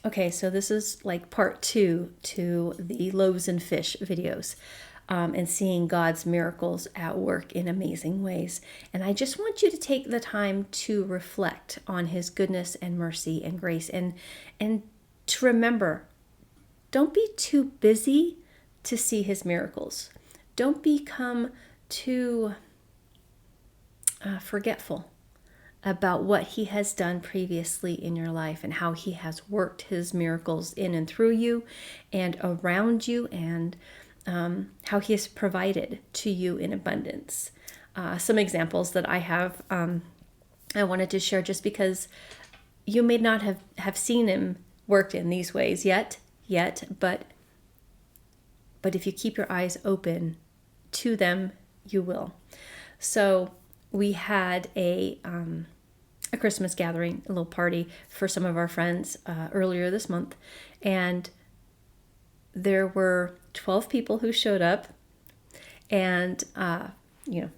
Okay, so this is like part 2 to the loaves and fish videos, and seeing God's miracles at work in amazing ways. And I just want you to take the time to reflect on his goodness and mercy and grace, and to remember, don't be too busy to see his miracles. Don't become too forgetful about what he has done previously in your life and how he has worked his miracles in and through you and around you, and how he has provided to you in abundance. Some examples that I have, I wanted to share, just because you may not have seen him worked in these ways yet, but if you keep your eyes open to them, you will. So we had a Christmas gathering, a little party for some of our friends earlier this month, and there were 12 people who showed up, and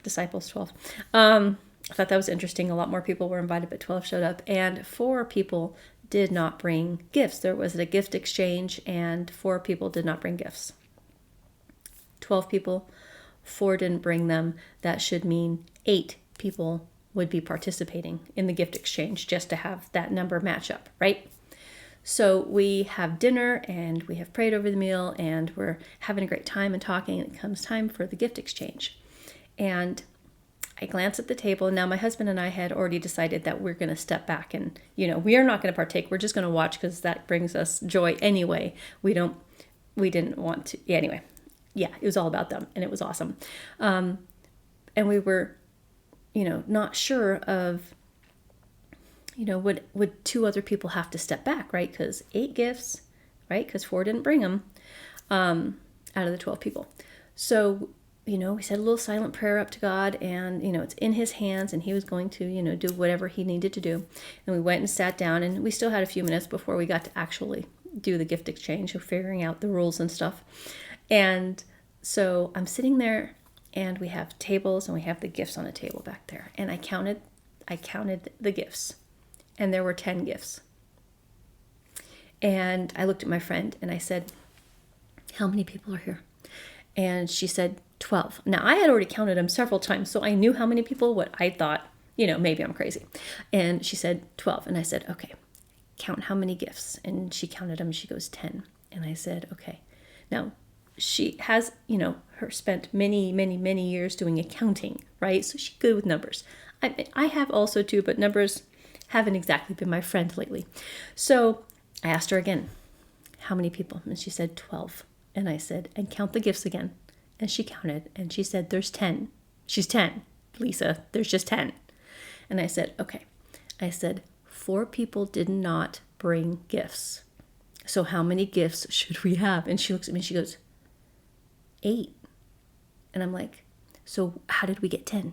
disciples 12. I thought that was interesting. A lot more people were invited, but 12 showed up, and 4 people did not bring gifts. There was a gift exchange, and 4 people did not bring gifts. 12 people, 4 didn't bring them. That should mean 8 people would be participating in the gift exchange, just to have that number match up, right? So we have dinner and we have prayed over the meal and we're having a great time and talking, and it comes time for the gift exchange. And I glance at the table. Now my husband and I had already decided that we're going to step back and, we are not going to partake. We're just going to watch because that brings us joy anyway. We didn't want to. Anyway, yeah, it was all about them and it was awesome. And we were, not sure of, would 2 other people have to step back, right? Because 8 gifts, right? Because 4 didn't bring them out of the 12 people. So, we said a little silent prayer up to God, and, it's in his hands, and he was going to, do whatever he needed to do. And we went and sat down, and we still had a few minutes before we got to actually do the gift exchange of figuring out the rules and stuff. And so I'm sitting there, and we have tables and we have the gifts on a table back there. And I counted the gifts, and there were 10 gifts. And I looked at my friend and I said, "How many people are here?" And she said 12. Now I had already counted them several times, so I knew how many people. What I thought, maybe I'm crazy. And she said 12. And I said, "Okay, count how many gifts." And she counted them. She goes 10. And I said, "Okay." Now she has, spent many, many, many years doing accounting, right? So she's good with numbers. I have also too, but numbers haven't exactly been my friend lately. So I asked her again, "How many people?" And she said 12. And I said, "And count the gifts again." And she counted, and she said, "There's 10. She's 10, Lisa. There's just 10. And I said, "Okay." I said, 4 people did not bring gifts. So how many gifts should we have? And she looks at me and she goes, 8. And I'm like, "So how did we get 10?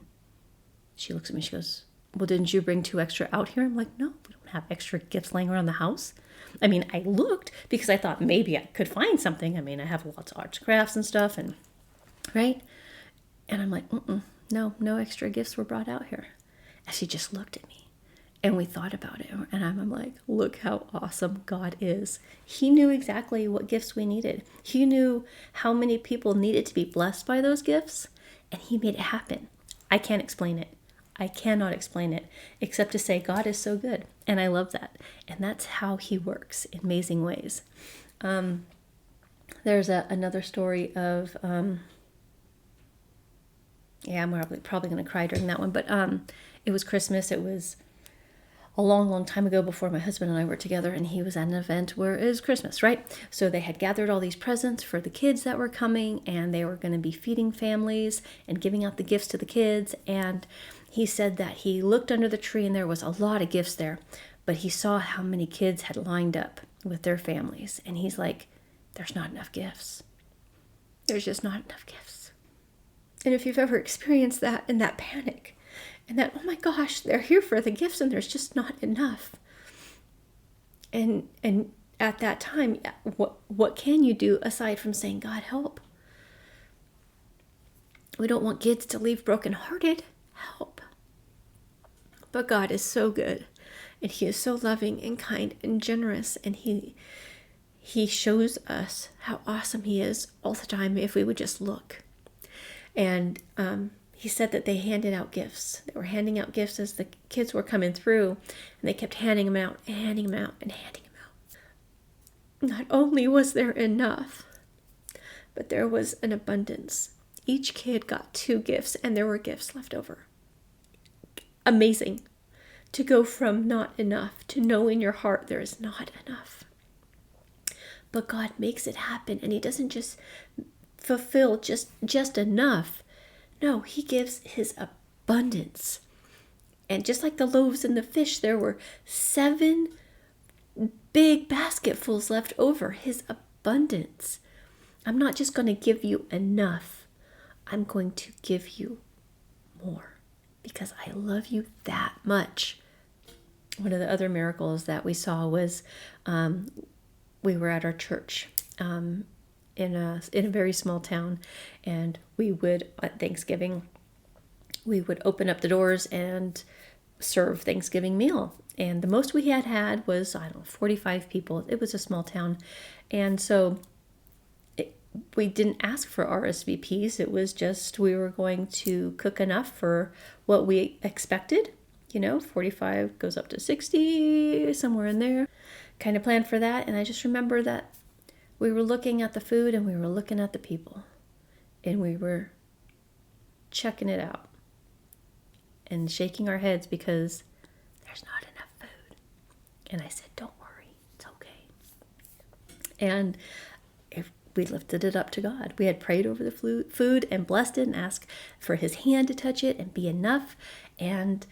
She looks at me, she goes, "Well, didn't you bring 2 extra out here?" I'm like, "No, we don't have extra gifts laying around the house." I mean, I looked because I thought maybe I could find something. I mean, I have lots of arts, crafts and stuff, and right? And I'm like, no extra gifts were brought out here. And she just looked at me, and we thought about it. And I'm like, look how awesome God is. He knew exactly what gifts we needed. He knew how many people needed to be blessed by those gifts, and he made it happen. I can't explain it. I cannot explain it except to say God is so good. And I love that. And that's how he works in amazing ways. There's another story of, I'm probably going to cry during that one, but it was Christmas. It was a long, long time ago before my husband and I were together, and he was at an event where it was Christmas, right? So they had gathered all these presents for the kids that were coming, and they were going to be feeding families and giving out the gifts to the kids. And he said that he looked under the tree and there was a lot of gifts there, but he saw how many kids had lined up with their families. And he's like, "There's not enough gifts. There's just not enough gifts." And if you've ever experienced that, and that panic, and that, oh my gosh, they're here for the gifts and there's just not enough. And at that time, what can you do aside from saying, "God, help"? We don't want kids to leave brokenhearted. Help. But God is so good. And he is so loving and kind and generous. And he shows us how awesome he is all the time if we would just look. And he said that they handed out gifts. They were handing out gifts as the kids were coming through, and they kept handing them out, and handing them out, and handing them out. Not only was there enough, but there was an abundance. Each kid got 2 gifts, and there were gifts left over. Amazing. To go from not enough to know in your heart there is not enough. But God makes it happen, and he doesn't just fulfill just enough. No, he gives his abundance. And just like the loaves and the fish, there were 7 big basketfuls left over. His abundance. I'm not just going to give you enough. I'm going to give you more because I love you that much. One of the other miracles that we saw was we were at our church in a very small town, and we would, at Thanksgiving, we would open up the doors and serve Thanksgiving meal. And the most we had was, 45 people. It was a small town. And so we didn't ask for RSVPs. It was just we were going to cook enough for what we expected. 45 goes up to 60, somewhere in there. Kind of planned for that. And I just remember that we were looking at the food and we were looking at the people. And we were checking it out and shaking our heads because there's not enough food. And I said, don't worry, it's okay. And if we lifted it up to God. We had prayed over the food and blessed it and asked for his hand to touch it and be enough. And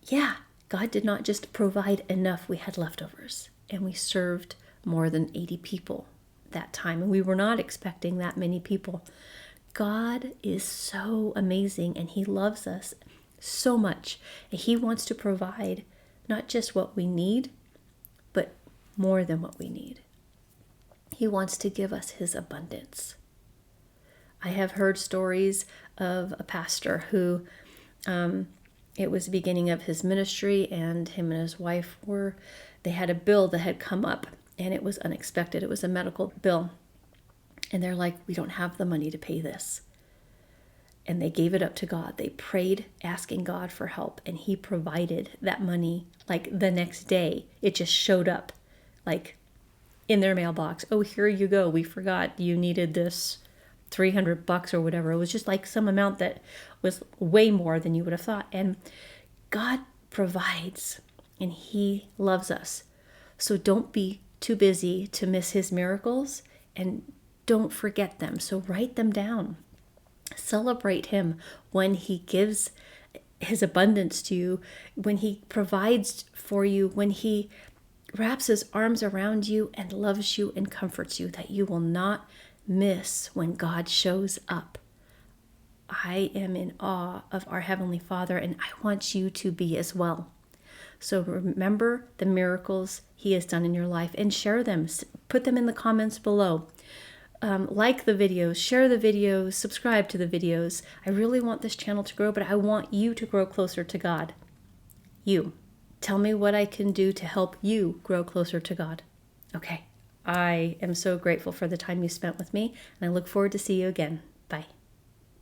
yeah, God did not just provide enough, we had leftovers. And we served more than 80 people that time. And we were not expecting that many people. God is so amazing, and he loves us so much. And he wants to provide not just what we need, but more than what we need. He wants to give us his abundance. I have heard stories of a pastor who, it was the beginning of his ministry, and him and his wife they had a bill that had come up, and it was unexpected. It was a medical bill. And they're like, we don't have the money to pay this. And they gave it up to God. They prayed, asking God for help, and he provided that money like the next day. It just showed up like in their mailbox. Oh, here you go. We forgot you needed this $300 or whatever. It was just like some amount that was way more than you would have thought. And God provides, and he loves us. So don't be too busy to miss his miracles, and don't forget them. So write them down. Celebrate him when he gives his abundance to you, when he provides for you, when he wraps his arms around you and loves you and comforts you, that you will not miss when God shows up. I am in awe of our Heavenly Father, and I want you to be as well. So remember the miracles he has done in your life and share them. Put them in the comments below. Like the videos, share the videos, subscribe to the videos. I really want this channel to grow, but I want you to grow closer to God. You. Tell me what I can do to help you grow closer to God. Okay. I am so grateful for the time you spent with me, and I look forward to see you again. Bye.